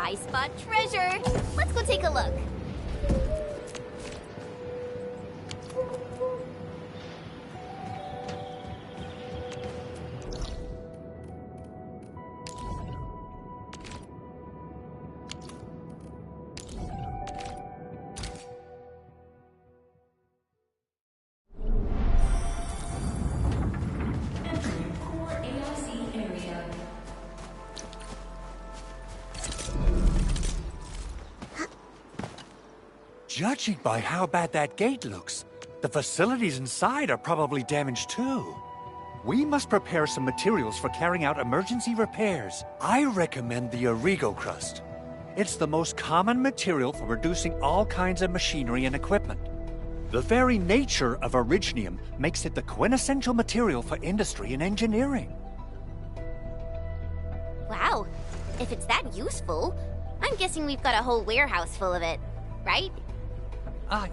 I spot treasure. Let's go take a look. Judging by how bad that gate looks, the facilities inside are probably damaged too. We must prepare some materials for carrying out emergency repairs. I recommend the Origo crust. It's the most common material for producing all kinds of machinery and equipment. The very nature of originium makes it the quintessential material for industry and engineering. Wow, if it's that useful, I'm guessing we've got a whole warehouse full of it, right?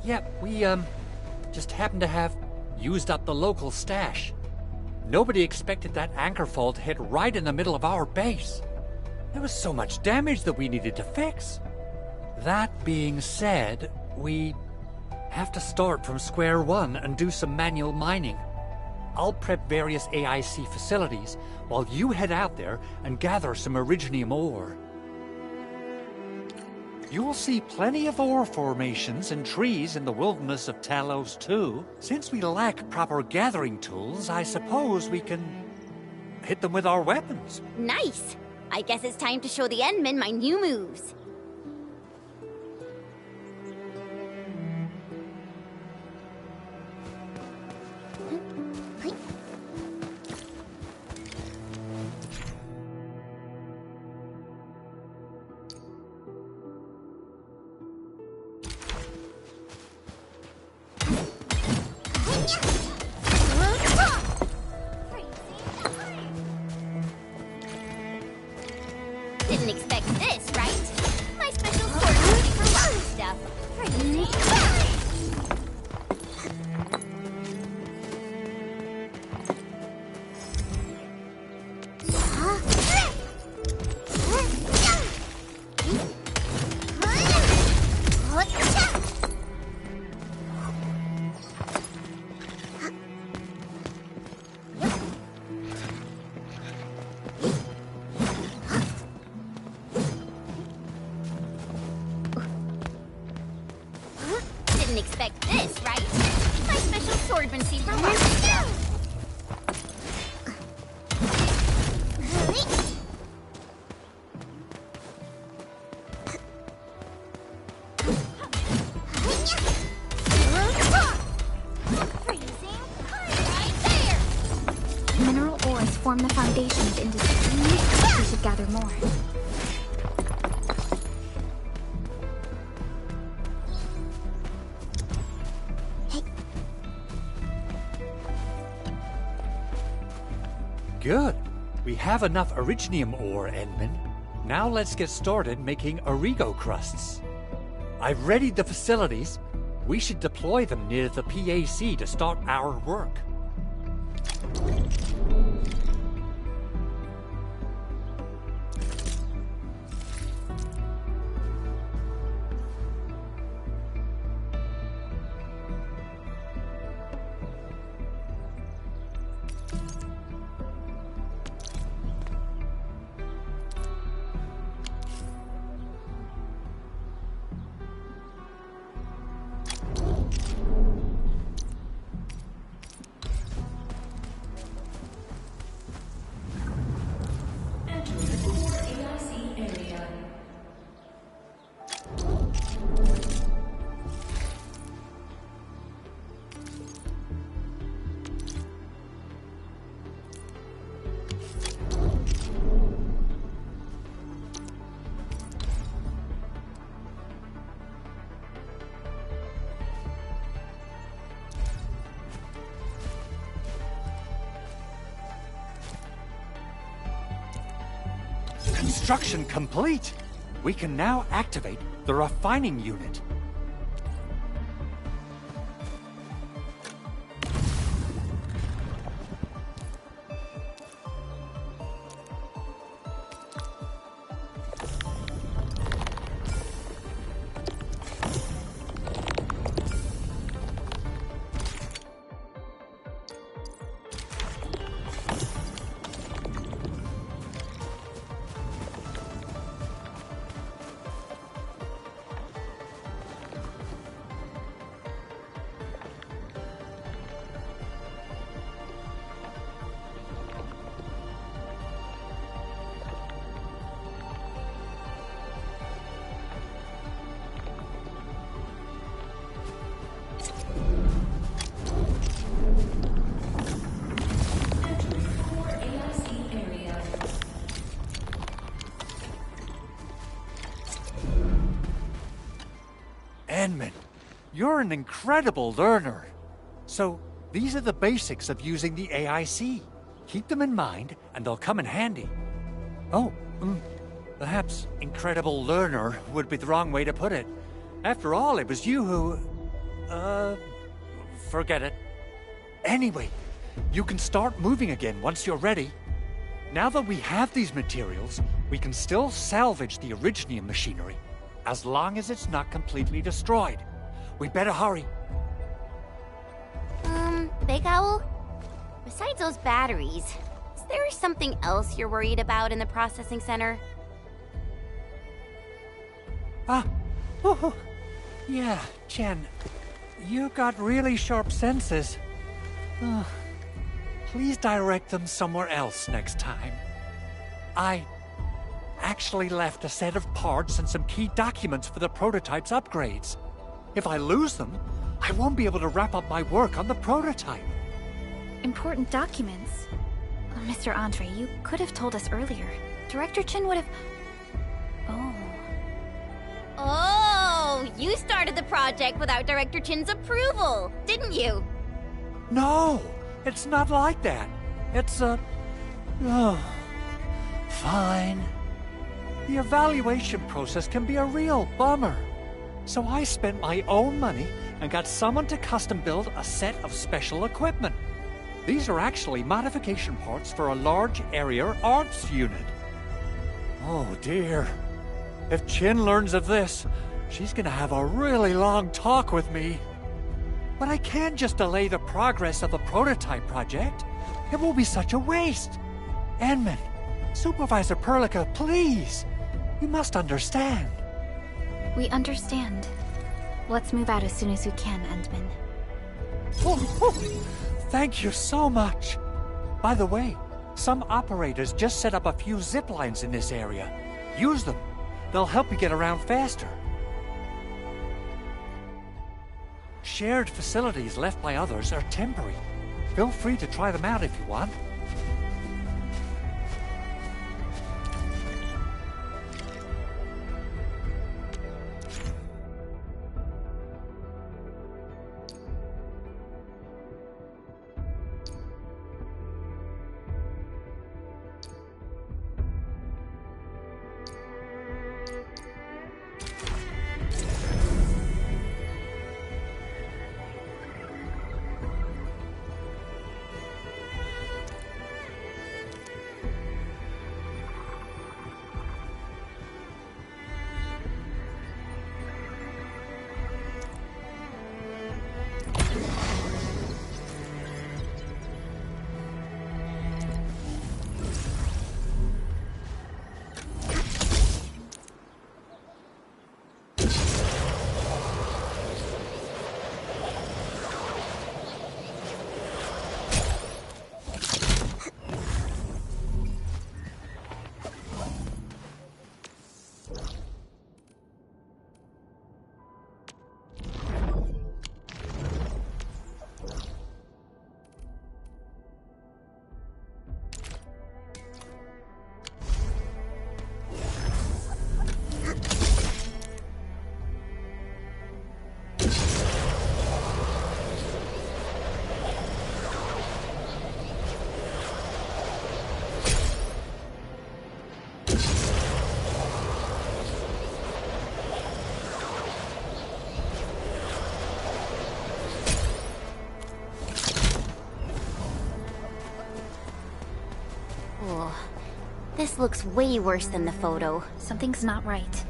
Yeah, we, just happened to have used up the local stash. Nobody expected that anchor fall to hit right in the middle of our base. There was so much damage that we needed to fix. That being said, we have to start from square one and do some manual mining. I'll prep various AIC facilities while you head out there and gather some originium ore. You will see plenty of ore formations and trees in the wilderness of Talos too. Since we lack proper gathering tools, I suppose we can hit them with our weapons. Nice! I guess it's time to show the Endmen my new moves. Didn't expect this, right? My special sword will be for rock stuff. Didn't expect this, right? My special swordmancy for rock stuff. Mineral ores form the foundation of industry. We should gather more. Good. We have enough originium ore, Endman. Now let's get started making Origo crusts. I've readied the facilities. We should deploy them near the PAC to start our work. Construction complete! We can now activate the refining unit. Enman, you're an incredible learner. So, these are the basics of using the AIC. Keep them in mind, and they'll come in handy. Oh, perhaps incredible learner would be the wrong way to put it. After all, it was you who... forget it. Anyway, you can start moving again once you're ready. Now that we have these materials, we can still salvage the Originium machinery, as long as it's not completely destroyed. We better hurry. Big Owl? Besides those batteries, is there something else you're worried about in the processing center? Yeah, Chen. You got really sharp senses. Please direct them somewhere else next time. I actually left a set of parts and some key documents for the prototype's upgrades. If I lose them, I won't be able to wrap up my work on the prototype. Important documents. Mr. Andre, you could have told us earlier. Director Chin would have... Oh, you started the project without Director Chin's approval, didn't you? No, it's not like that. It's fine. The evaluation process can be a real bummer. So I spent my own money and got someone to custom build a set of special equipment. These are actually modification parts for a large area arts unit. Oh dear. If Chin learns of this, she's gonna have a really long talk with me. But I can't just delay the progress of the prototype project. It will be such a waste. Enman, Supervisor Perlica, please. You must understand. We understand. Let's move out as soon as we can, Endman. Thank you so much. By the way, some operators just set up a few zip lines in this area. Use them. They'll help you get around faster. Shared facilities left by others are temporary. Feel free to try them out if you want. This looks way worse than the photo. Something's not right.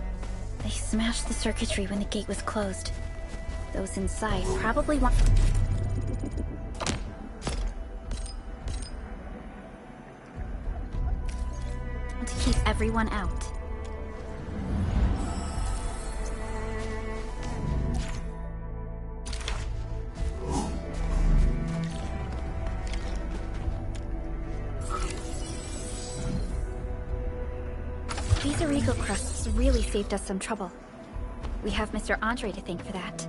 They smashed the circuitry when the gate was closed. Those inside probably want... to keep everyone out. These Arigo crusts really saved us some trouble. We have Mr. Andre to thank for that.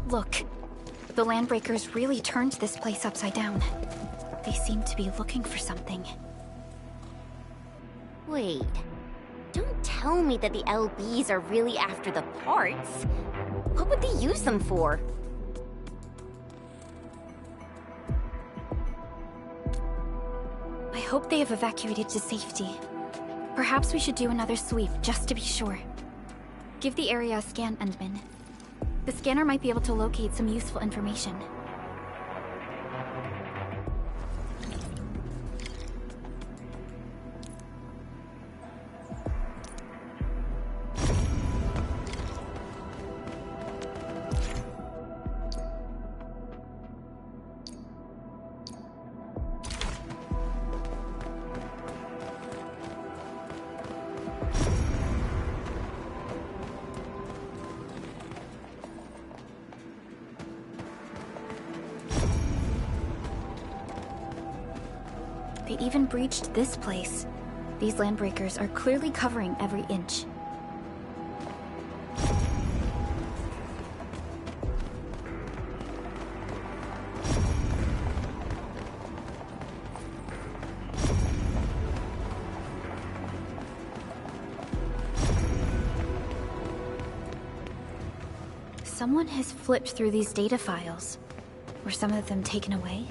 Look, The Landbreakers really turned this place upside down. They seem to be looking for something. Wait. Don't tell me that the LBs are really after the parts. What would they use them for? I hope they have evacuated to safety. Perhaps we should do another sweep, just to be sure. Give the area a scan, Endman. The scanner might be able to locate some useful information. They even breached this place. These Landbreakers are clearly covering every inch. Someone has flipped through these data files. Were some of them taken away?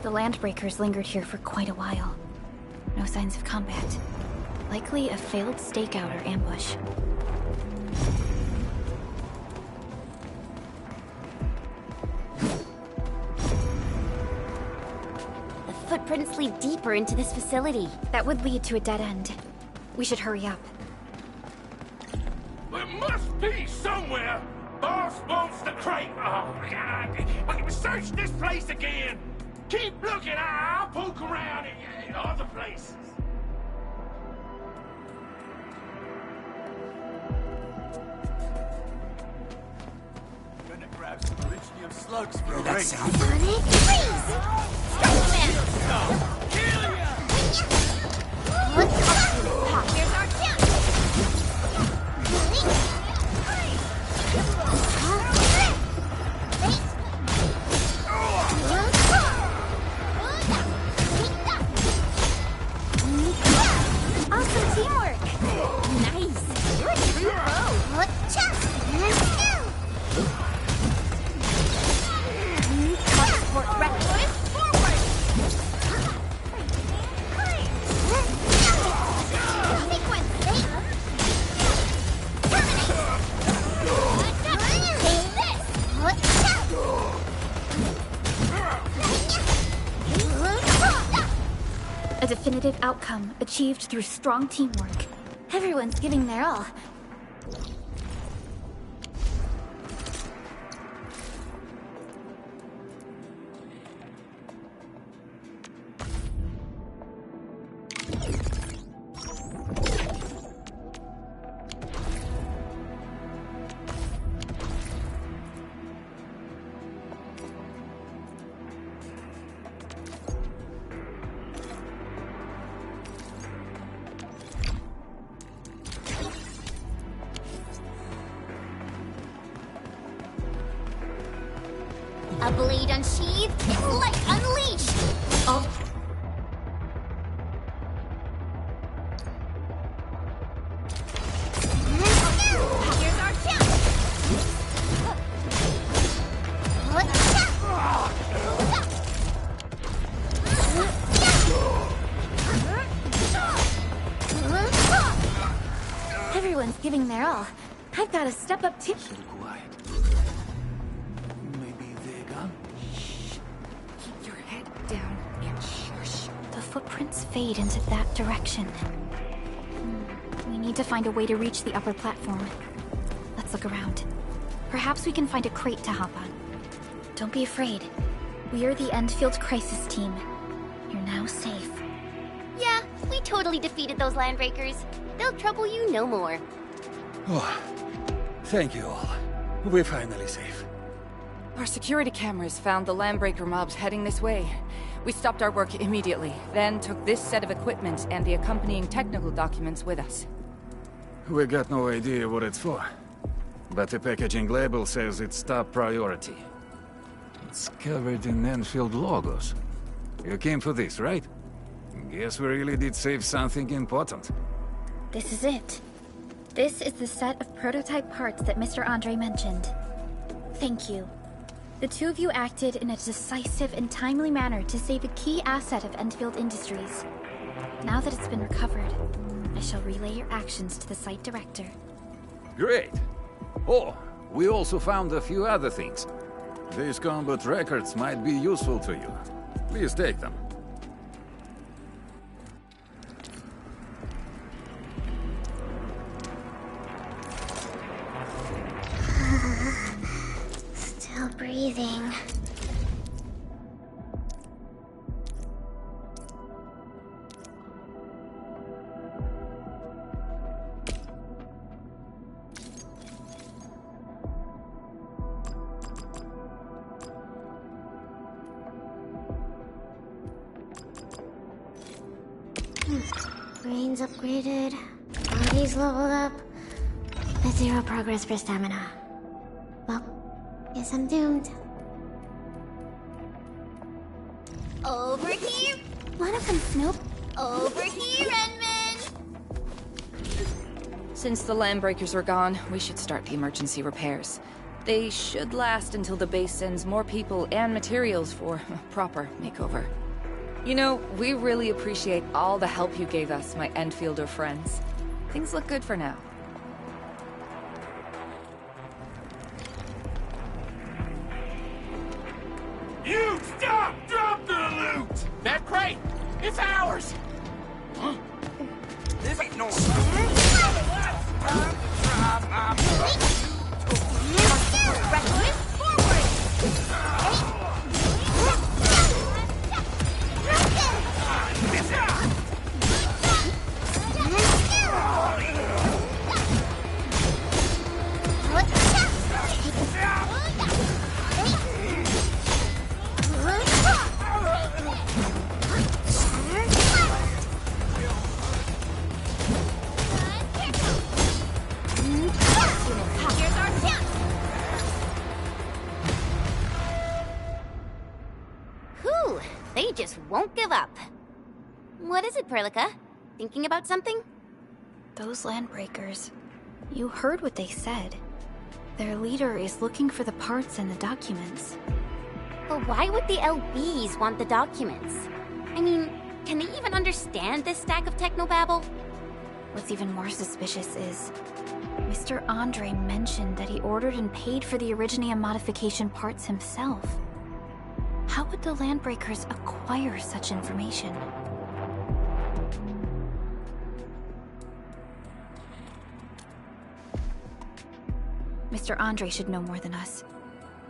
The Landbreakers lingered here for quite a while. No signs of combat. Likely a failed stakeout or ambush. The footprints lead deeper into this facility. That would lead to a dead end. We should hurry up. There must be somewhere! Boss wants the crate! Oh, God! We can search this place again! Keep looking, I'll poke around in other places. Gonna grab some Richnium slugs for a That ring. sounds... Here's our chance! Awesome teamwork! Nice! You're a true pro! Sport record forward! Sequence! Terminate! Take this! A definitive outcome achieved through strong teamwork. Everyone's giving their all. A blade unsheathed, it's light unleashed! Oh, Here's our chance! giving their all, I've got to step up too. So quiet. Maybe they're gone? Keep your head down and shush. The footprints fade into that direction. We need to find a way to reach the upper platform. Let's look around. Perhaps we can find a crate to hop on. Don't be afraid. We are the Endfield crisis team. You're now safe. Yeah, we totally defeated those landbreakers. They'll trouble you no more. Oh, thank you all. We're finally safe. Our security cameras found the landbreaker mobs heading this way. We stopped our work immediately, then took this set of equipment and the accompanying technical documents with us. We got no idea what it's for. But the packaging label says it's top priority. It's covered in Endfield logos. You came for this, right? Guess we really did save something important. This is it. This is the set of prototype parts that Mr. Andre mentioned. Thank you. The two of you acted in a decisive and timely manner to save a key asset of Endfield Industries. Now that it's been recovered, I shall relay your actions to the site director. Great! Oh, we also found a few other things. These combat records might be useful to you. Please take them. Still breathing. Brains upgraded, bodies leveled up, but zero progress for stamina. Well, guess I'm doomed. Over here! Wanna come snoop? Over here, Redmond! Since the landbreakers are gone, we should start the emergency repairs. They should last until the base sends more people and materials for a proper makeover. You know, we really appreciate all the help you gave us, my Endfielder friends. Things look good for now. You stop! Drop the loot! That crate! It's ours! Huh? This ain't no... Whew, they just won't give up. What is it, Perlica? Thinking about something? Those landbreakers. You heard what they said. Their leader is looking for the parts and the documents. But why would the LBs want the documents? I mean, can they even understand this stack of technobabble? What's even more suspicious is... Mr. Andre mentioned that he ordered and paid for the Originium modification parts himself. How would the landbreakers acquire such information? Mr. Andre should know more than us.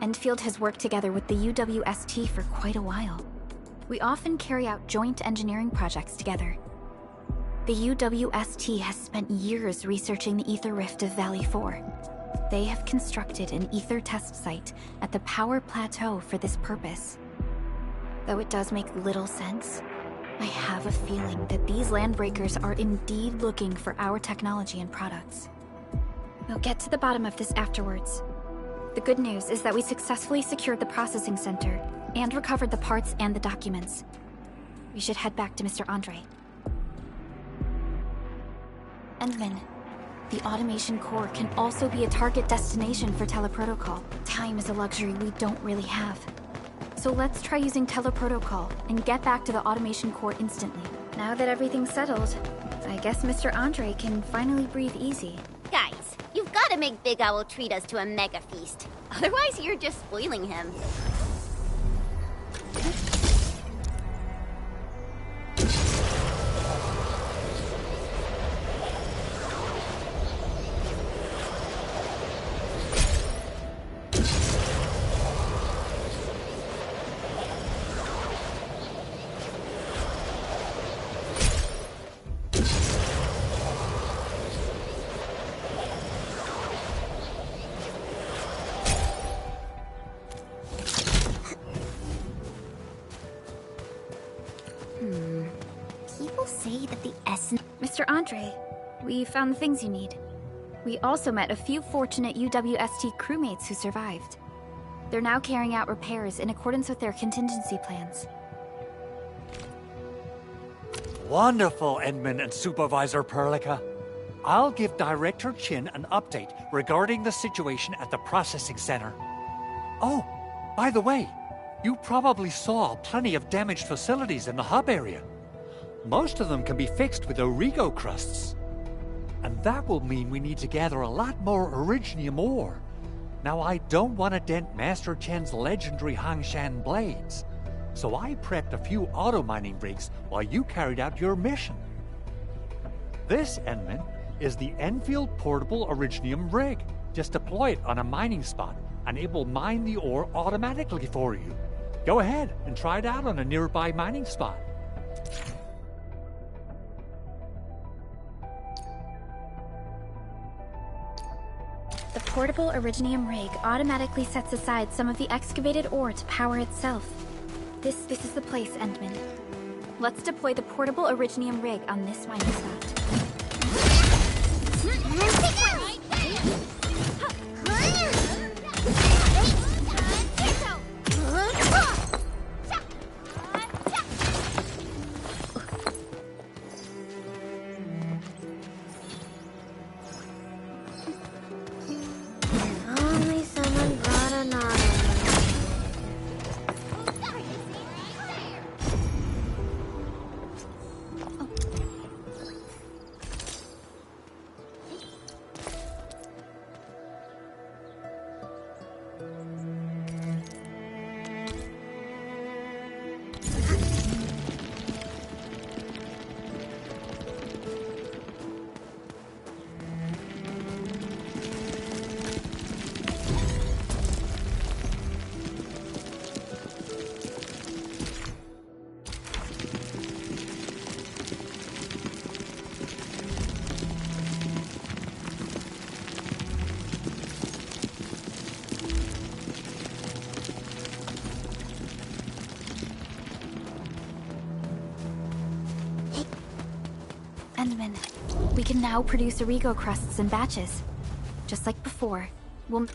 Endfield has worked together with the UWST for quite a while. We often carry out joint engineering projects together. The UWST has spent years researching the Ether Rift of Valley 4. They have constructed an Ether test site at the Power Plateau for this purpose. Though it does make little sense, I have a feeling that these landbreakers are indeed looking for our technology and products. We'll get to the bottom of this afterwards. The good news is that we successfully secured the processing center and recovered the parts and the documents. We should head back to Mr. Andre. Endman, the automation core can also be a target destination for teleprotocol. Time is a luxury we don't really have. So let's try using teleprotocol and get back to the automation core instantly. Now that everything's settled, I guess Mr. Andre can finally breathe easy. Guys, gotta make Big Owl treat us to a mega feast. Otherwise, you're just spoiling him. People say that the essence... Mr. Andre, we found the things you need. We also met a few fortunate UWST crewmates who survived. They're now carrying out repairs in accordance with their contingency plans. Wonderful, Edmund and Supervisor Perlica. I'll give Director Chin an update regarding the situation at the processing center. Oh, by the way, you probably saw plenty of damaged facilities in the hub area. Most of them can be fixed with Origo crusts. And that will mean we need to gather a lot more Originium ore. Now, I don't want to dent Master Chen's legendary Hangshan blades, so I prepped a few auto-mining rigs while you carried out your mission. This, Enman, is the Endfield Portable Originium rig. Just deploy it on a mining spot, and it will mine the ore automatically for you. Go ahead and try it out on a nearby mining spot. The portable Originium rig automatically sets aside some of the excavated ore to power itself. This is the place, Endman. Let's deploy the portable Originium rig on this mining spot. Only someone brought an auto. Endman, we can now produce Origo crusts in batches. Just like before, we'll...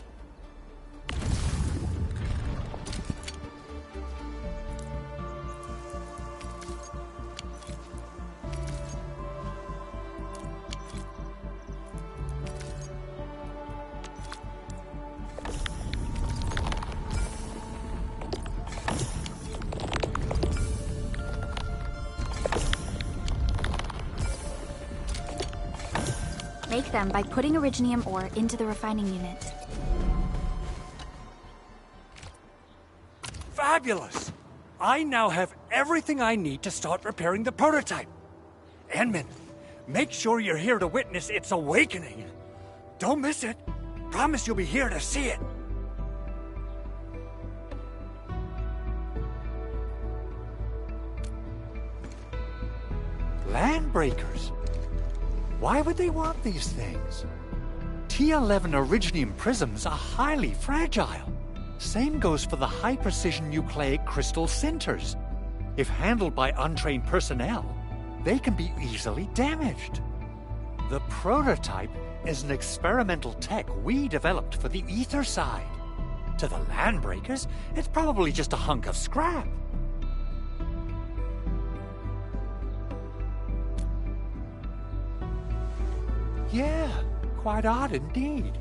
make them by putting Originium ore into the refining unit. Fabulous! I now have everything I need to start repairing the prototype. Enman, make sure you're here to witness its awakening. Don't miss it. Promise you'll be here to see it. Landbreakers. Why would they want these things? T11 Originium prisms are highly fragile. Same goes for the high-precision nucleic crystal sinters. If handled by untrained personnel, they can be easily damaged. The prototype is an experimental tech we developed for the ether side. To the Landbreakers, it's probably just a hunk of scrap. Yeah, quite odd indeed.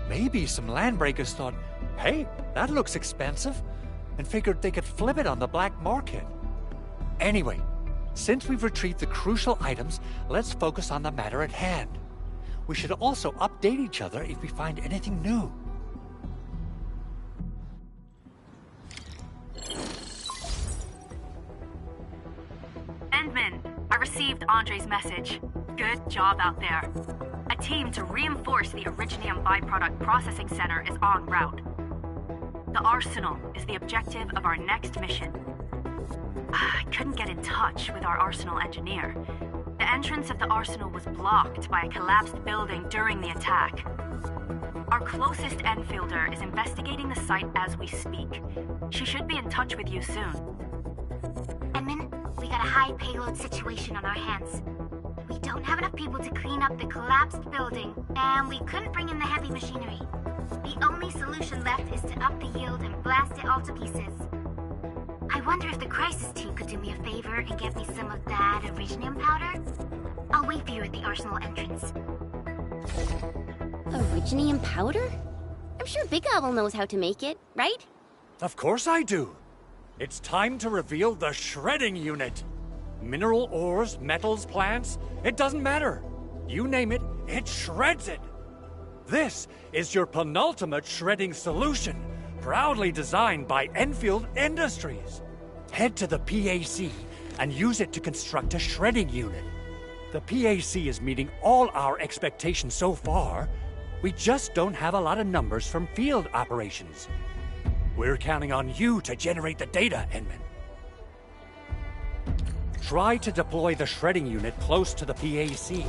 Maybe some Landbreakers thought, hey, that looks expensive, and figured they could flip it on the black market. Anyway, since we've retrieved the crucial items, let's focus on the matter at hand. We should also update each other if we find anything new. Endman, I received Andre's message. Good job out there. A team to reinforce the Originium byproduct processing center is en route. The Arsenal is the objective of our next mission. I couldn't get in touch with our Arsenal engineer. The entrance of the Arsenal was blocked by a collapsed building during the attack. Our closest Enfielder is investigating the site as we speak. She should be in touch with you soon. Edmund, we got a high payload situation on our hands. We don't have enough people to clean up the collapsed building, and we couldn't bring in the heavy machinery. The only solution left is to up the yield and blast it all to pieces. I wonder if the crisis team could do me a favor and get me some of that Originium powder? I'll wait for you at the Arsenal entrance. Originium powder? I'm sure Big Owl knows how to make it, right? Of course I do. It's time to reveal the shredding unit. Mineral ores, metals, plants, it doesn't matter. You name it, it shreds it. This is your penultimate shredding solution, proudly designed by Enfield Industries. Head to the PAC and use it to construct a shredding unit. The PAC is meeting all our expectations so far. We just don't have a lot of numbers from field operations. We're counting on you to generate the data, Edmund. Try to deploy the shredding unit close to the PAC.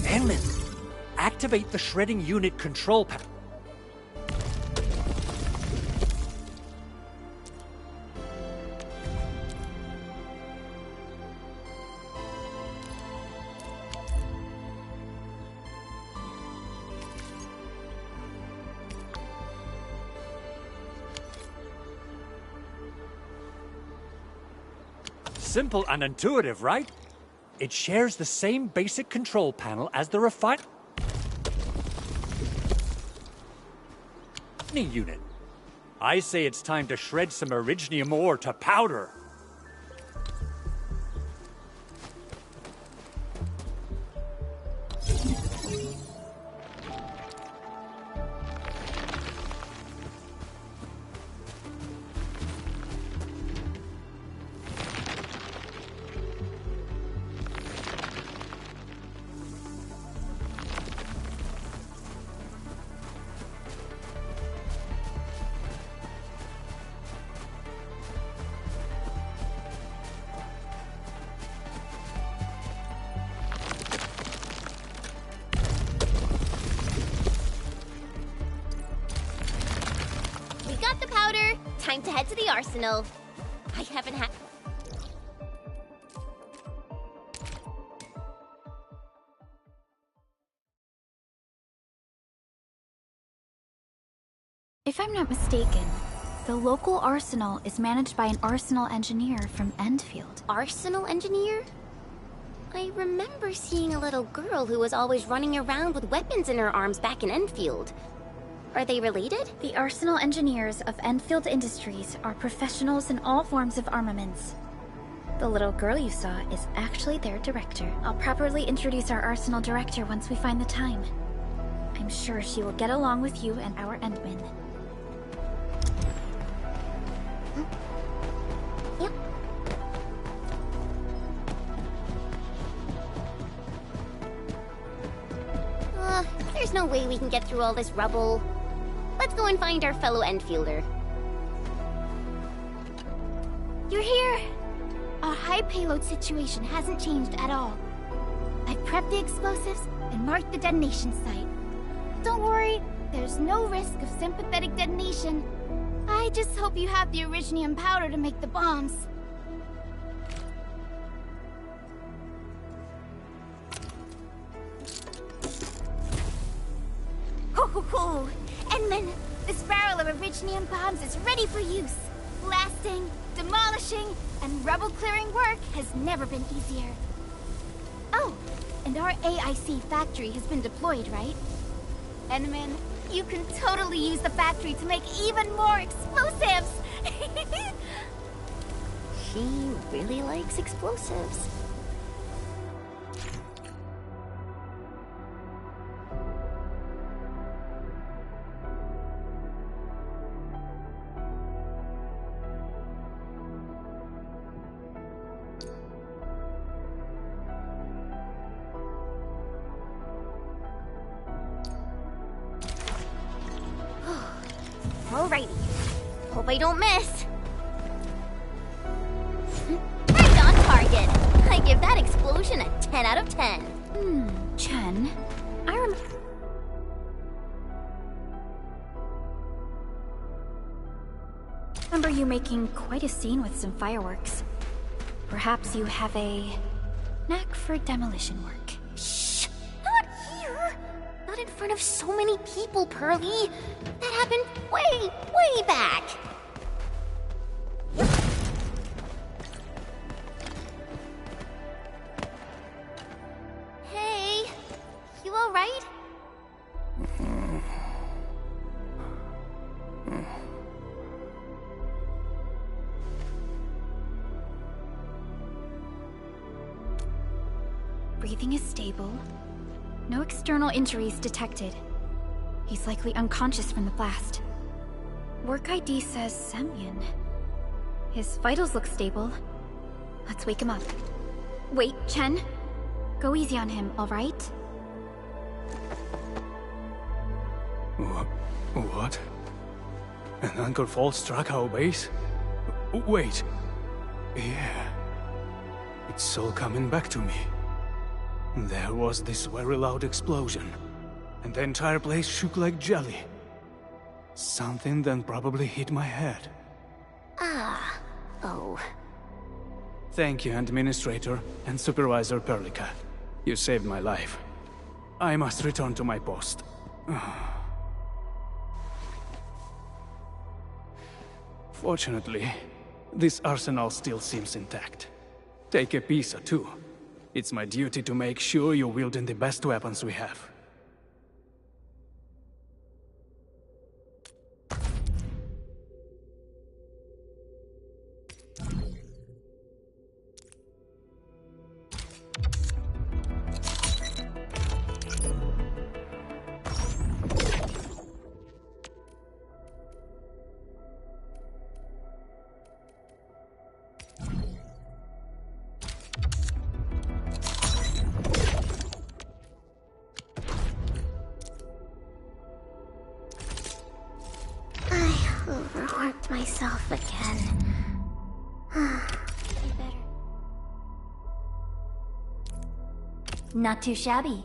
Edmund, activate the shredding unit control panel. Simple and intuitive, right? It shares the same basic control panel as the refining unit. I say it's time to shred some Originium ore to powder. Time to head to the Arsenal. I haven't had... If I'm not mistaken, the local arsenal is managed by an arsenal engineer from Endfield. Arsenal engineer? I remember seeing a little girl who was always running around with weapons in her arms back in Endfield. Are they related? The arsenal engineers of Endfield Industries are professionals in all forms of armaments. The little girl you saw is actually their director. I'll properly introduce our arsenal director once we find the time. I'm sure she will get along with you and our Endmen. Yep. There's no way we can get through all this rubble. Let's go and find our fellow Enfielder. You're here! Our high payload situation hasn't changed at all. I've prepped the explosives and marked the detonation site. Don't worry, There's no risk of sympathetic detonation. I just hope you have the Originium powder to make the bombs. Ho ho ho! Endman, this barrel of Originium bombs is ready for use. Blasting, demolishing, and rubble-clearing work has never been easier. Oh, and our AIC factory has been deployed, right? Endman, you can totally use the factory to make even more explosives! She really likes explosives. Alrighty. Hope I don't miss. Right on target. I give that explosion a 10 out of 10. Chen, remember you making quite a scene with some fireworks. Perhaps you have a knack for demolition work. Shh! Not here! Not in front of so many people, Pearly. That happened way, way back. Hey, you alright? Breathing is stable. No external injuries detected. He's likely unconscious from the blast. Work ID says Semyon. His vitals look stable. Let's wake him up. Wait, Chen. Go easy on him, alright? What? An anchor fault struck our base? Wait. Yeah. It's all coming back to me. There was this very loud explosion, and the entire place shook like jelly. Something then probably hit my head. Ah. Oh. Thank you, Administrator and Supervisor Perlica. You saved my life. I must return to my post. Fortunately, this arsenal still seems intact. Take a piece or two. It's my duty to make sure you're wielding the best weapons we have. Overworked myself again. Not too shabby.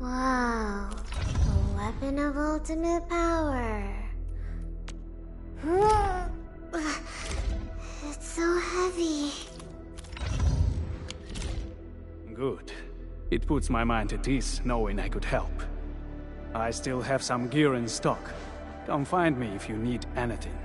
Wow, a weapon of ultimate power. It's so heavy. Good. It puts my mind at ease knowing I could help. I still have some gear in stock. Come find me if you need anything.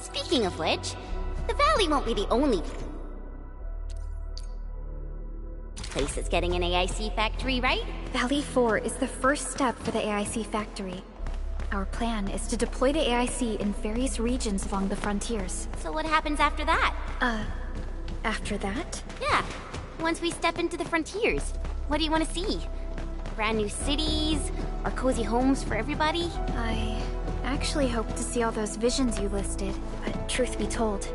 Speaking of which, the valley won't be the only... place is getting an AIC factory, right? Valley 4 is the first step for the AIC factory. Our plan is to deploy the AIC in various regions along the frontiers. So what happens after that? After that? Yeah, once we step into the frontiers. What do you want to see? Brand new cities? Or cozy homes for everybody? I actually hoped to see all those visions you listed, but truth be told,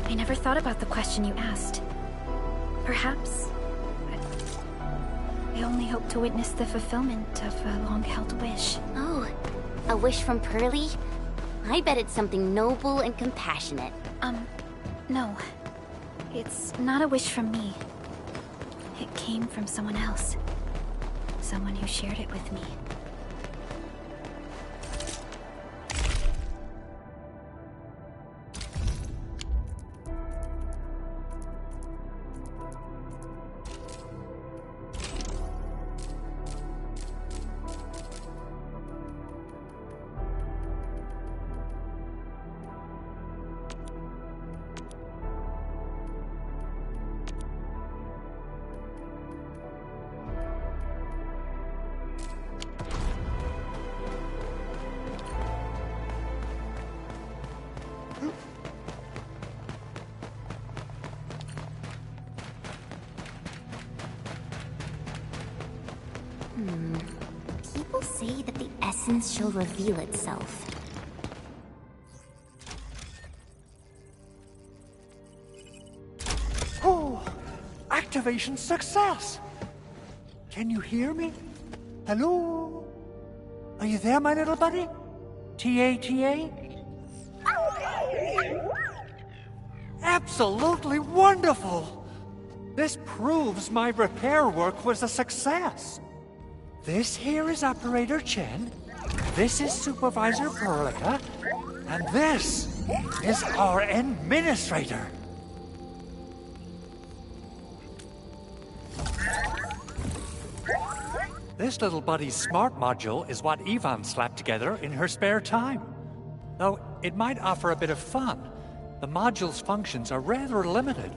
I never thought about the question you asked. Perhaps, but I only hope to witness the fulfillment of a long-held wish. Oh, a wish from Pearly? I bet it's something noble and compassionate. No. It's not a wish from me. It came from someone else. Someone who shared it with me. People say that the essence shall reveal itself. Oh, activation success! Can you hear me? Hello? Are you there, my little buddy? T-A-T-A? Absolutely wonderful! This proves my repair work was a success. This here is Operator Chen, this is Supervisor Perlica, and this is our Administrator. This little buddy's smart module is what Yvonne slapped together in her spare time. Though it might offer a bit of fun, the module's functions are rather limited.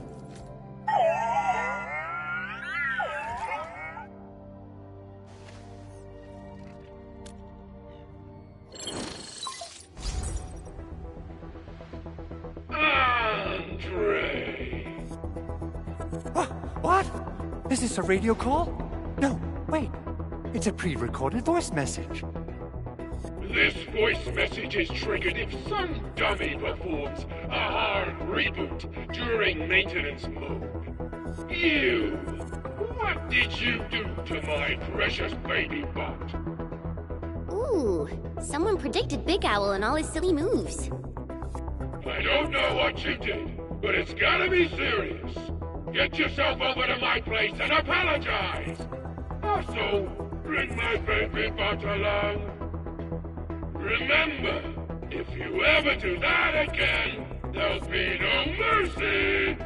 What? Is this a radio call? No, wait. It's a pre-recorded voice message. This voice message is triggered if some dummy performs a hard reboot during maintenance mode. You! What did you do to my precious baby bot? Ooh, someone predicted Big Owl and all his silly moves. I don't know what you did, but it's gotta be serious. Get yourself over to my place and apologize! Also, bring my baby bot along. Remember, if you ever do that again, there'll be no mercy!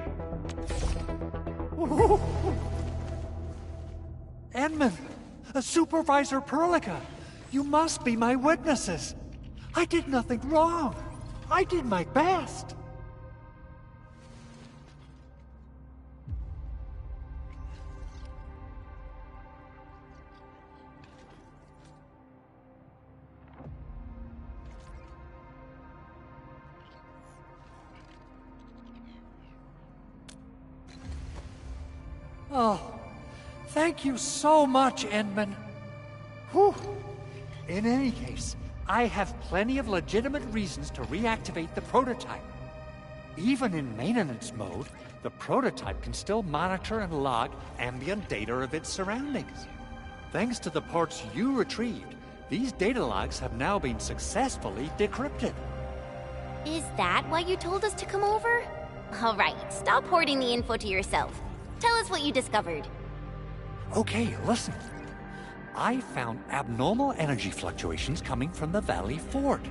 Edmund, Supervisor Perlica, you must be my witnesses. I did nothing wrong. I did my best. Oh, thank you so much, Edmund. Whew. In any case, I have plenty of legitimate reasons to reactivate the prototype. Even in maintenance mode, the prototype can still monitor and log ambient data of its surroundings. Thanks to the parts you retrieved, these data logs have now been successfully decrypted. Is that why you told us to come over? All right, stop hoarding the info to yourself. Tell us what you discovered. Okay, listen. I found abnormal energy fluctuations coming from the Valley Fort.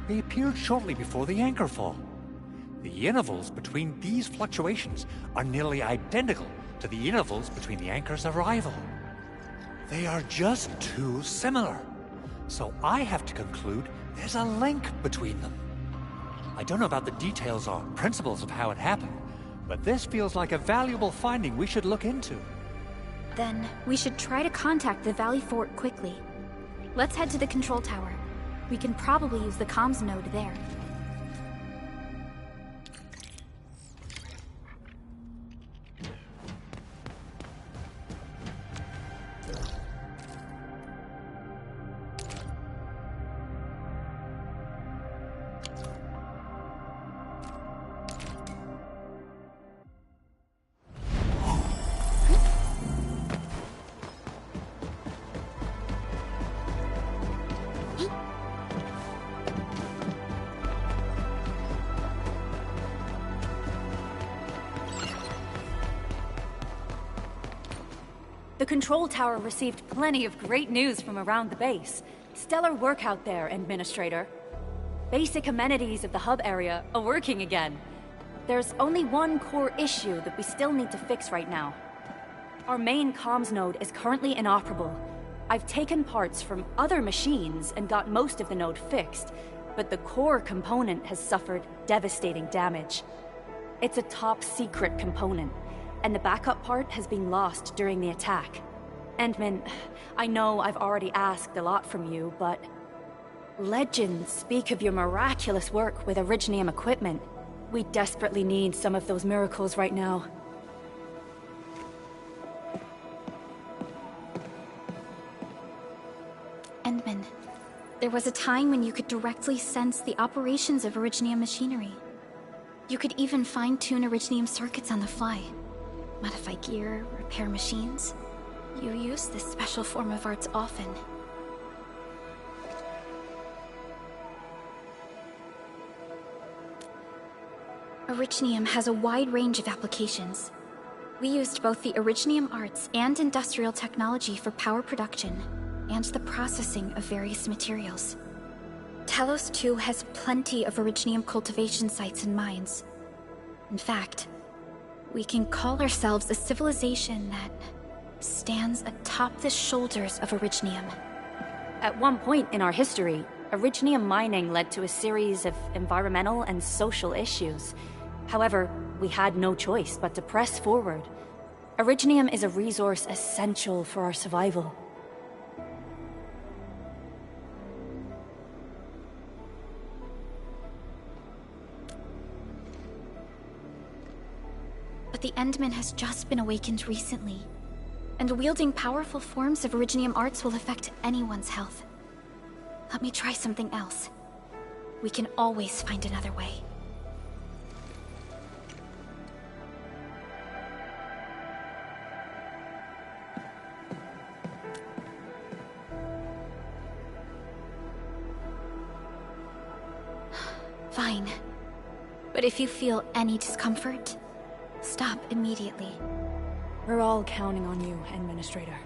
They appeared shortly before the anchor fall. The intervals between these fluctuations are nearly identical to the intervals between the anchor's arrival. They are just too similar. So I have to conclude there's a link between them. I don't know about the details or principles of how it happened, but this feels like a valuable finding we should look into. Then, we should try to contact the Valley Fort quickly. Let's head to the control tower. We can probably use the comms node there. The control tower received plenty of great news from around the base. Stellar work out there, Administrator. Basic amenities of the hub area are working again. There's only one core issue that we still need to fix right now. Our main comms node is currently inoperable. I've taken parts from other machines and got most of the node fixed, but the core component has suffered devastating damage. It's a top-secret component, and the backup part has been lost during the attack. Endman, I know I've already asked a lot from you, but legends speak of your miraculous work with Originium equipment. We desperately need some of those miracles right now. Endman, there was a time when you could directly sense the operations of Originium machinery. You could even fine-tune Originium circuits on the fly. Modify gear, repair machines. You use this special form of arts often. Originium has a wide range of applications. We used both the Originium arts and industrial technology for power production, and the processing of various materials. Telos 2 has plenty of Originium cultivation sites and mines. In fact, we can call ourselves a civilization that stands atop the shoulders of Originium. At one point in our history, Originium mining led to a series of environmental and social issues. However, we had no choice but to press forward. Originium is a resource essential for our survival. But the Endman has just been awakened recently, and wielding powerful forms of Originium arts will affect anyone's health. Let me try something else. We can always find another way. Fine. But if you feel any discomfort, stop immediately. We're all counting on you, Administrator.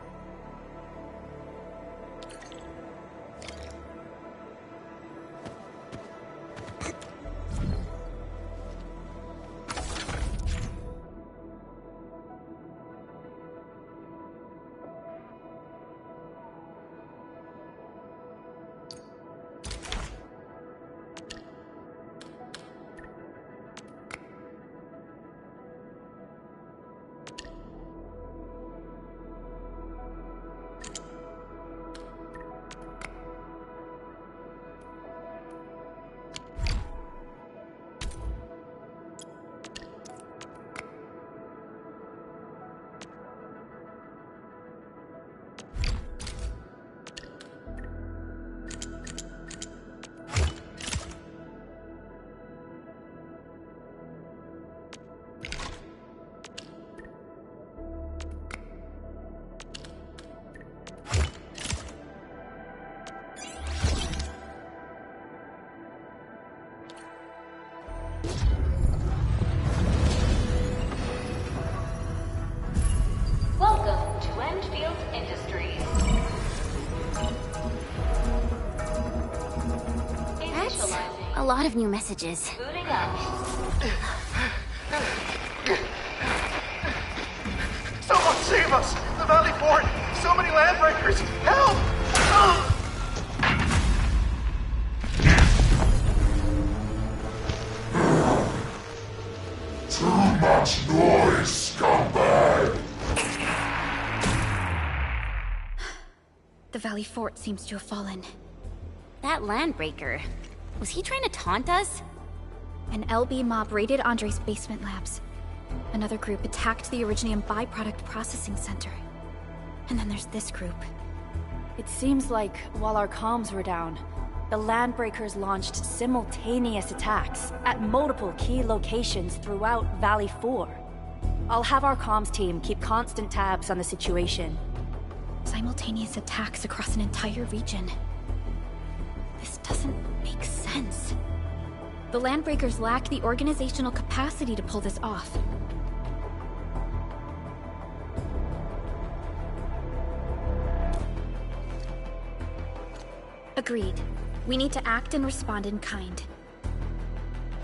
Welcome to Endfield Industries. That's a lot of new messages. Booting up. Someone save us! The Valley Fort! So many landbreakers! Help! Too much noise, scumbag! the Valley Fort seems to have fallen. That landbreaker, was he trying to taunt us? An LB mob raided Andre's basement labs. Another group attacked the Originium byproduct processing center. And then there's this group. It seems like, while our comms were down, the Landbreakers launched simultaneous attacks at multiple key locations throughout Valley 4. I'll have our comms team keep constant tabs on the situation. Simultaneous attacks across an entire region. This doesn't make sense. The Landbreakers lack the organizational capacity to pull this off. Agreed. We need to act and respond in kind.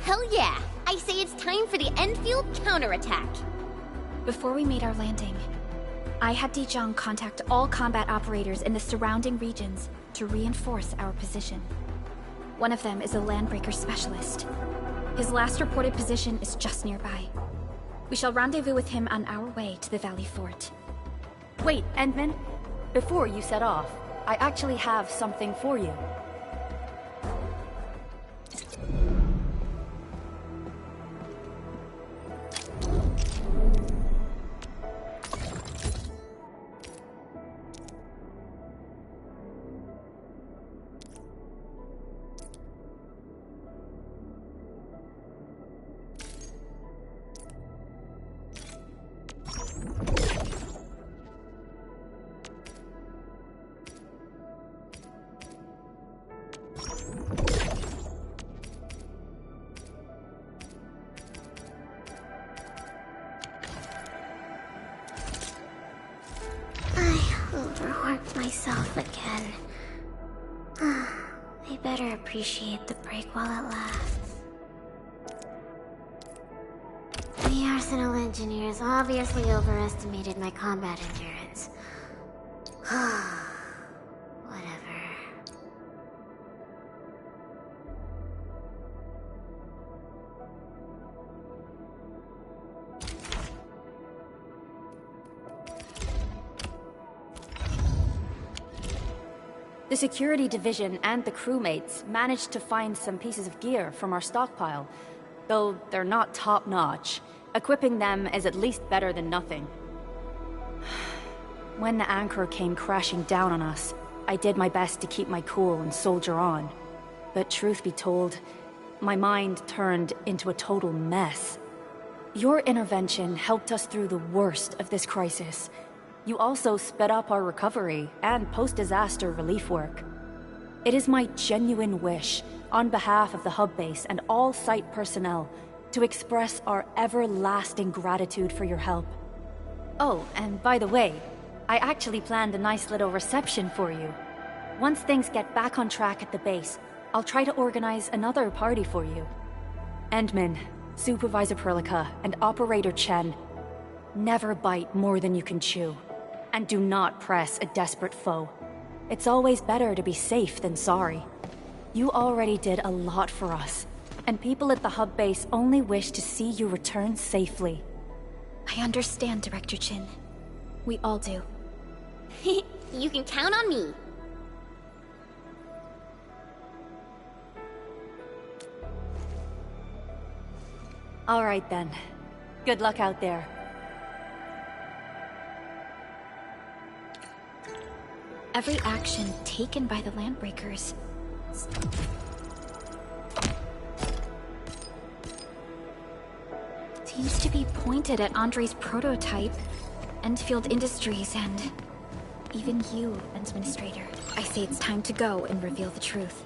Hell yeah! I say it's time for the Endfield counterattack! Before we made our landing, I had Dijong contact all combat operators in the surrounding regions to reinforce our position. One of them is a Landbreaker specialist. His last reported position is just nearby. We shall rendezvous with him on our way to the Valley Fort. Wait, Endman. Before you set off, I actually have something for you. Overworked myself again. I better appreciate the break while it lasts. The Arsenal engineers obviously overestimated my combat endurance. Whatever. The security division and the crewmates managed to find some pieces of gear from our stockpile, though they're not top-notch. Equipping them is at least better than nothing. When the anchor came crashing down on us, I did my best to keep my cool and soldier on. But truth be told, my mind turned into a total mess. Your intervention helped us through the worst of this crisis. You also sped up our recovery and post-disaster relief work. It is my genuine wish, on behalf of the hub base and all site personnel, to express our everlasting gratitude for your help. Oh, and by the way, I actually planned a nice little reception for you. Once things get back on track at the base, I'll try to organize another party for you. Endman, Supervisor Perlica, and Operator Chen, never bite more than you can chew. And do not press a desperate foe. It's always better to be safe than sorry. You already did a lot for us, and people at the hub base only wish to see you return safely. I understand, Director Chin. We all do. You can count on me. All right then. Good luck out there. Every action taken by the Landbreakers seems to be pointed at Andre's prototype, Endfield Industries, and even you, Administrator. I say it's time to go and reveal the truth.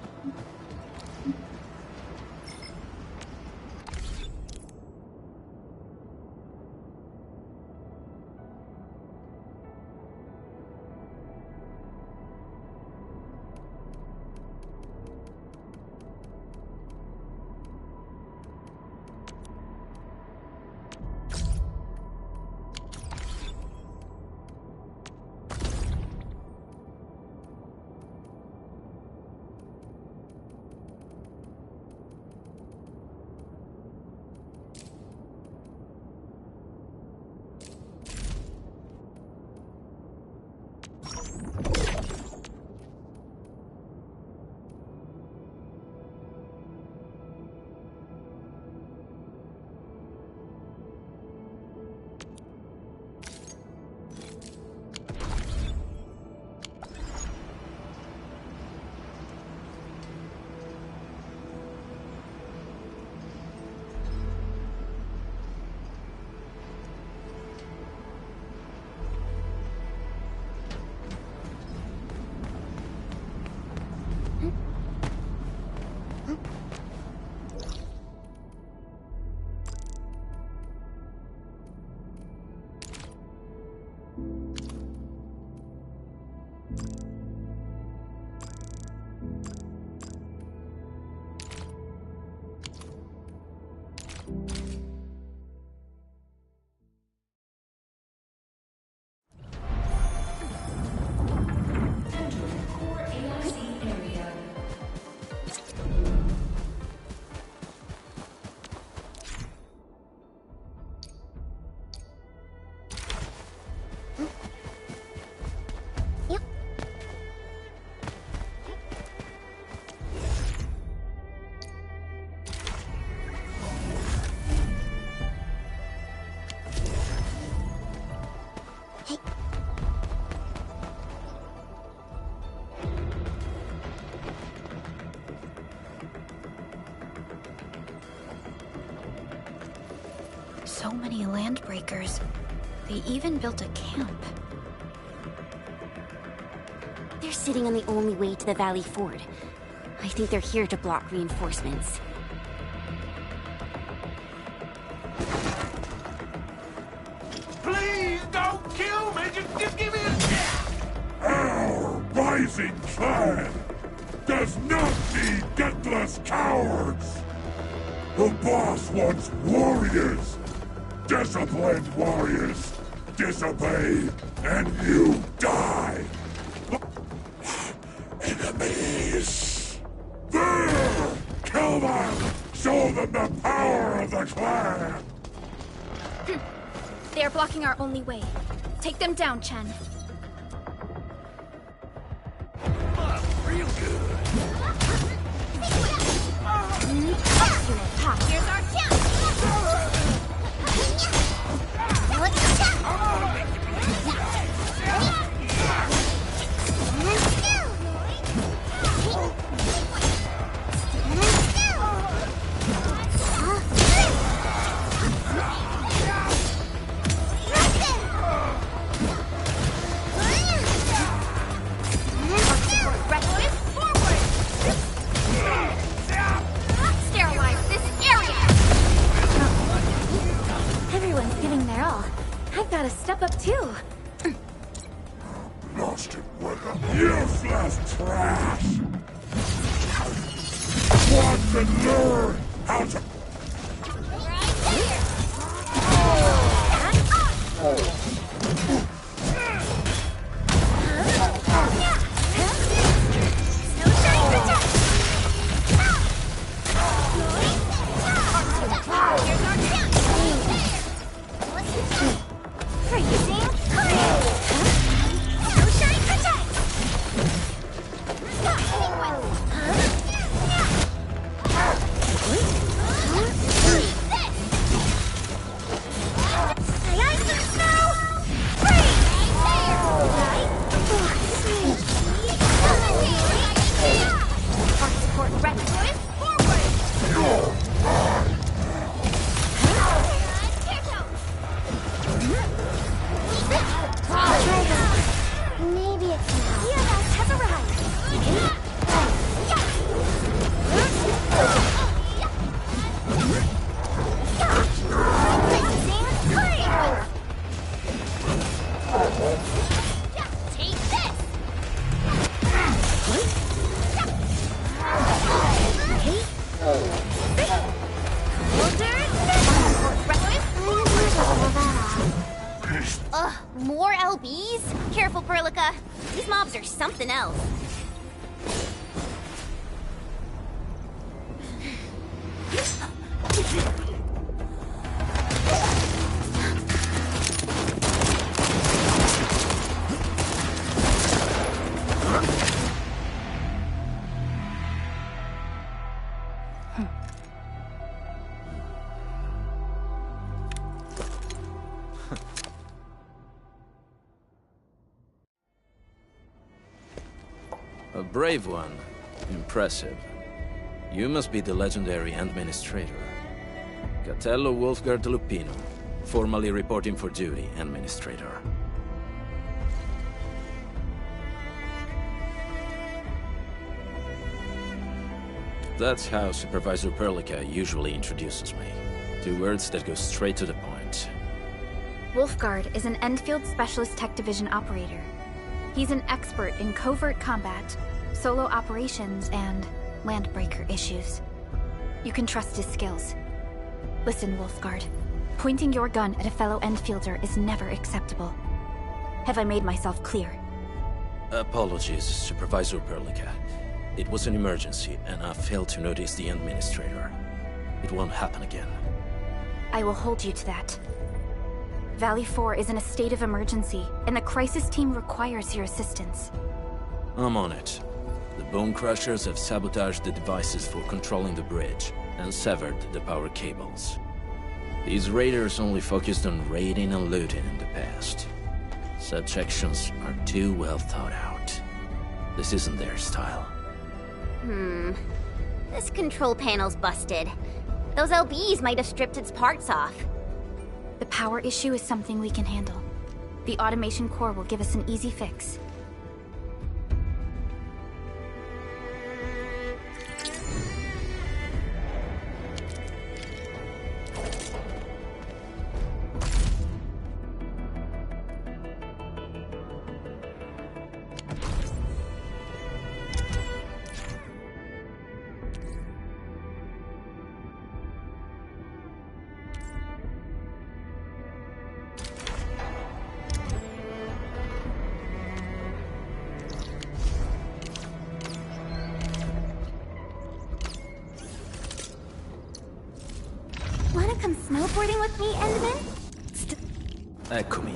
So many landbreakers. They even built a camp. They're sitting on the only way to the Valley Ford. I think they're here to block reinforcements. Please don't kill me! Just give me a chance! Our rising clan does not need gutless cowards! The boss wants warriors! Disciplined warriors! Disobey, and you die! Enemies! There! Kill them! Show them the power of the clan! They are blocking our only way. Take them down, Chen. Real good! Here's our chance! Let's gotta step up too. Lost it with a useless trash! Watch and learn how to... More LBs? Careful, Perlica. These mobs are something else. A brave one. Impressive. You must be the legendary Administrator. Catello Wolfgard Lupino, formally reporting for duty, Administrator. That's how Supervisor Perlica usually introduces me. 2 words that go straight to the point. Wolfgard is an Endfield Specialist Tech Division operator. He's an expert in covert combat, solo operations, and landbreaker issues. You can trust his skills. Listen, Wolfguard. Pointing your gun at a fellow Endfielder is never acceptable. Have I made myself clear? Apologies, Supervisor Perlica. It was an emergency, and I failed to notice the Administrator. It won't happen again. I will hold you to that. Valley 4 is in a state of emergency, and the crisis team requires your assistance. I'm on it. The Bone Crushers have sabotaged the devices for controlling the bridge, and severed the power cables. These raiders only focused on raiding and looting in the past. Such actions are too well thought out. This isn't their style. This control panel's busted. Those LBs might have stripped its parts off. The power issue is something we can handle. The automation core will give us an easy fix. Wanna come snowboarding with me, Endman? Eccomi.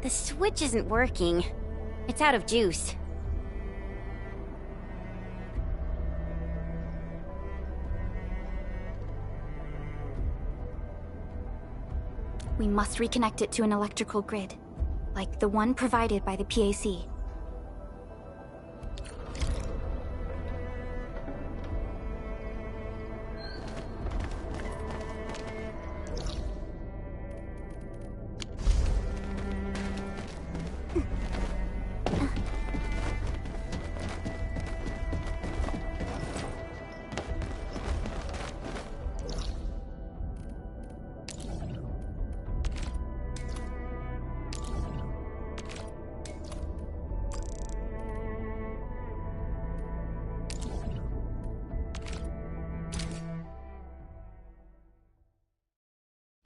The switch isn't working. It's out of juice. We must reconnect it to an electrical grid, like the one provided by the PAC.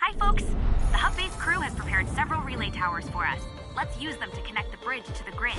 Hi, folks! The hub base crew has prepared several relay towers for us. Let's use them to connect the bridge to the grid.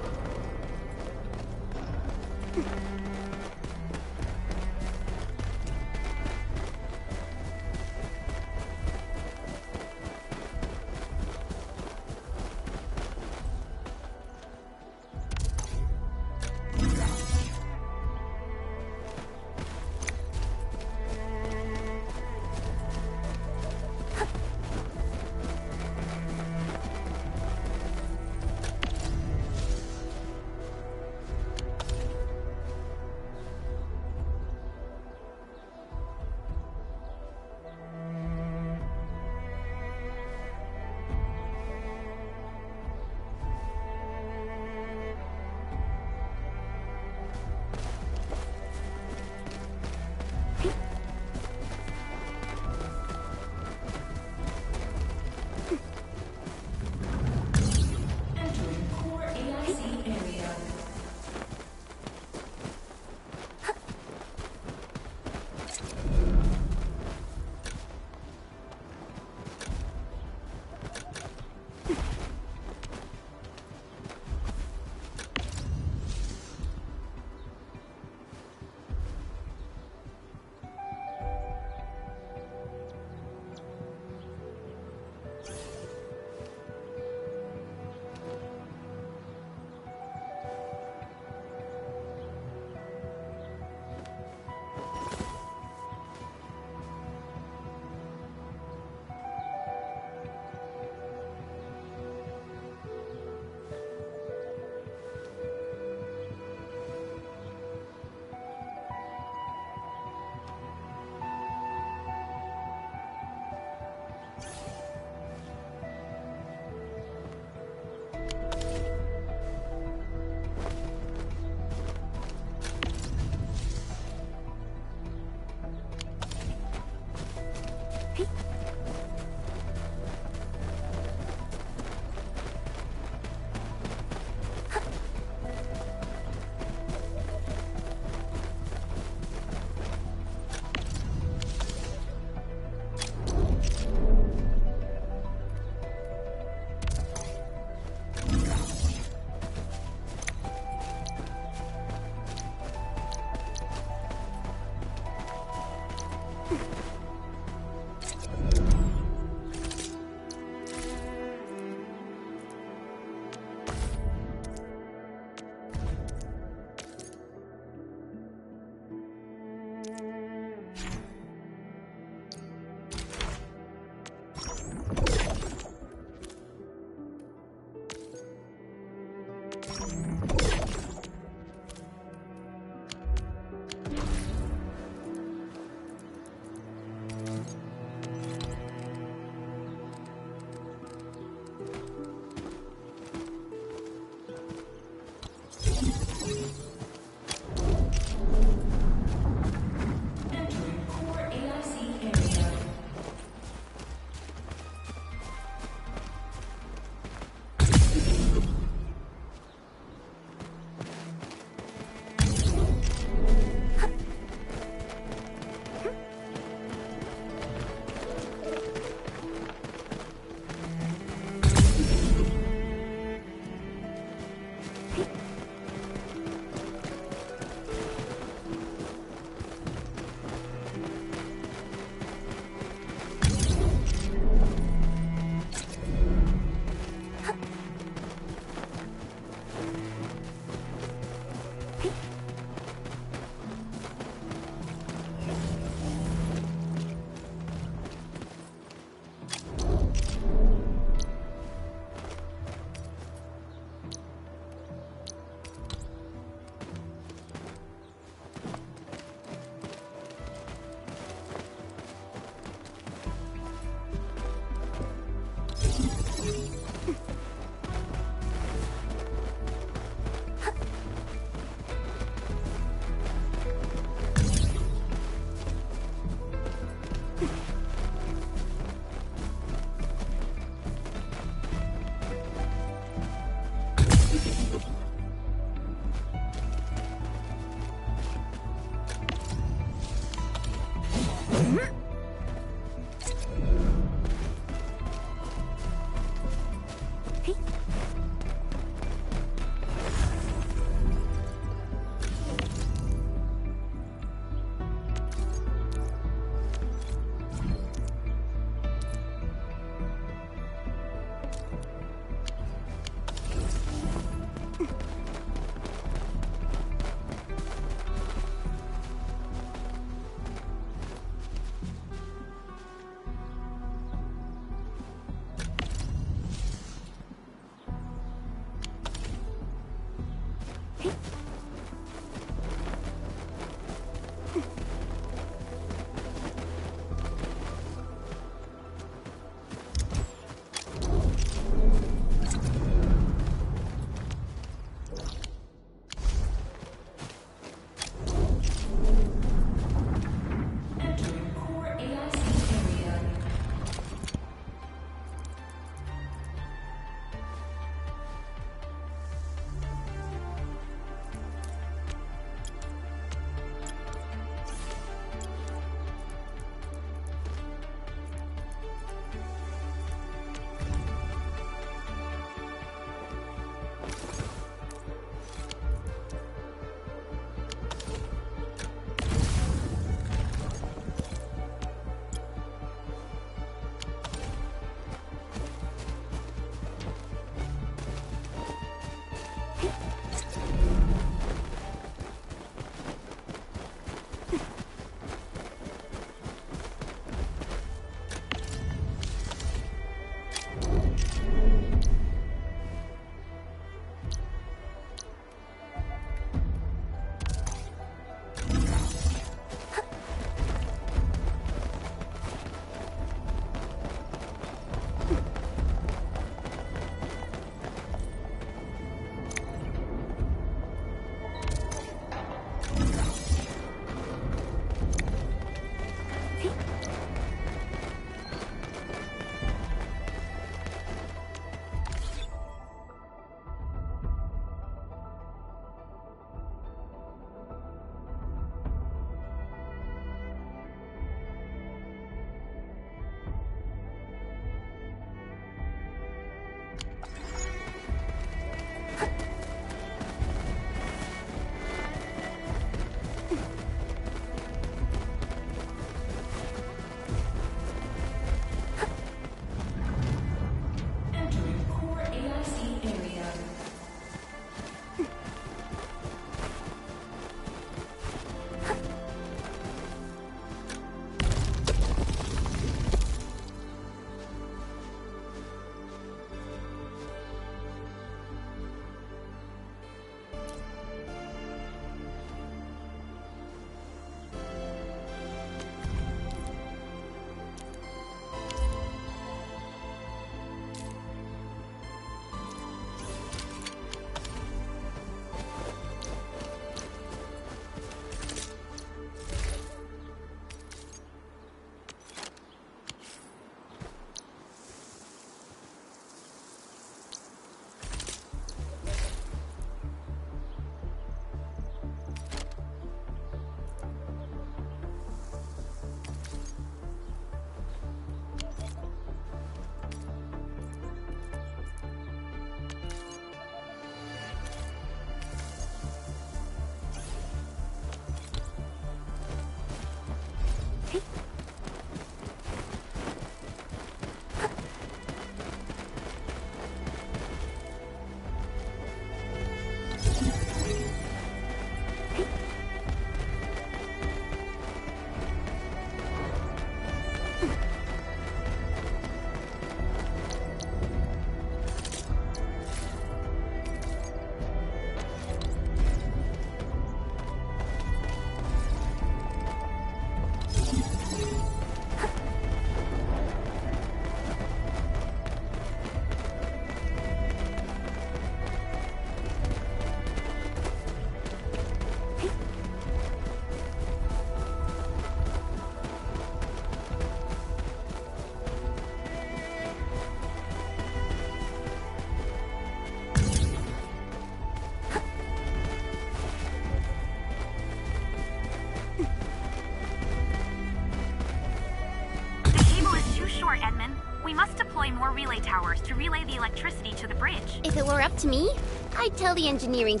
deploy more relay towers to relay the electricity to the bridge. If it were up to me, I'd tell the engineering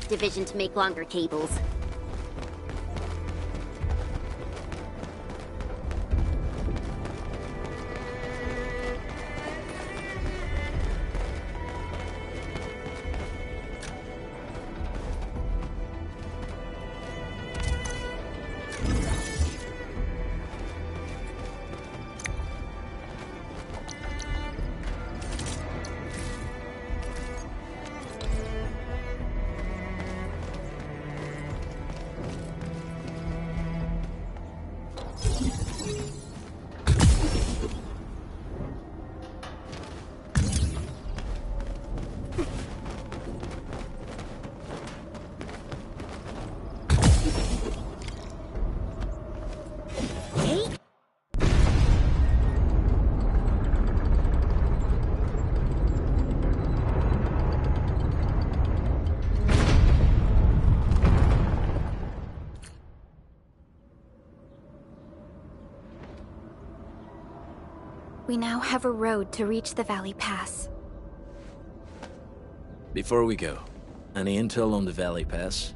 division to make longer cables. We now have a road to reach the Valley Pass. Before we go, any intel on the Valley Pass?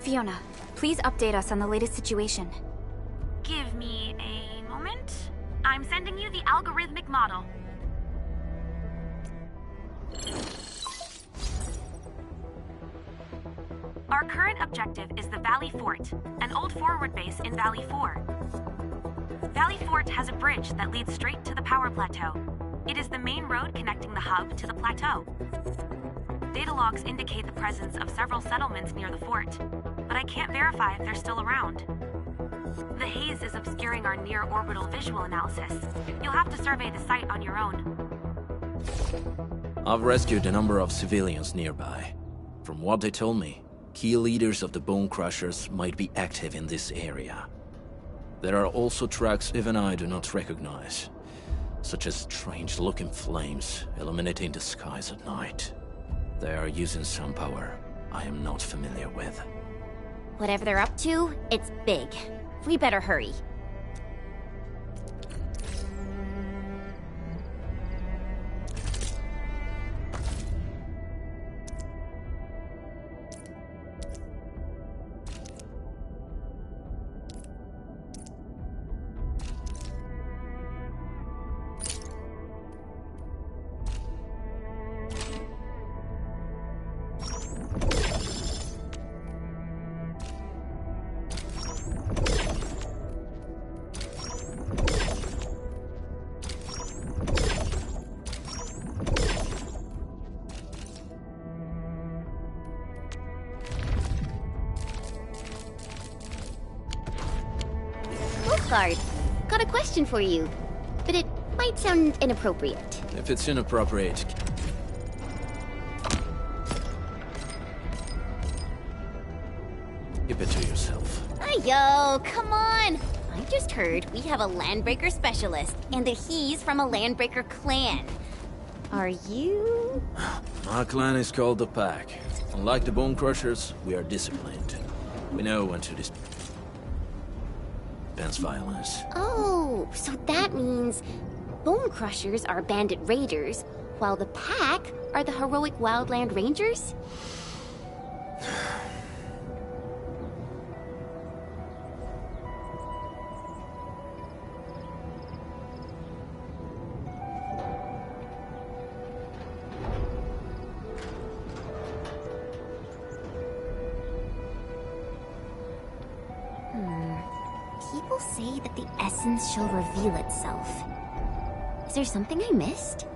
Fiona, please update us on the latest situation. Give me a moment. I'm sending you the algorithmic model. Our current objective is the Valley Fort, an old forward base in Valley 4. Valley Fort has a bridge that leads straight to the power plateau. It is the main road connecting the hub to the plateau. Data logs indicate the presence of several settlements near the fort, but I can't verify if they're still around. The haze is obscuring our near-orbital visual analysis. You'll have to survey the site on your own. I've rescued a number of civilians nearby. From what they told me, key leaders of the Bone Crushers might be active in this area. There are also tracks even I do not recognize, such as strange-looking flames illuminating the skies at night. They are using some power I am not familiar with. Whatever they're up to, it's big. We better hurry. Guard, got a question for you, but it might sound inappropriate. If it's inappropriate, keep it to yourself. Yo, come on! I just heard we have a Landbreaker specialist, and that he's from a Landbreaker clan. Are you? My clan is called the Pack. Unlike the Bone Crushers, we are disciplined. We know when to dispense violence. Oh, so that means Bone Crushers are bandit raiders, while the Pack are the heroic Wildland Rangers? People say that the essence shall reveal itself. Is there something I missed?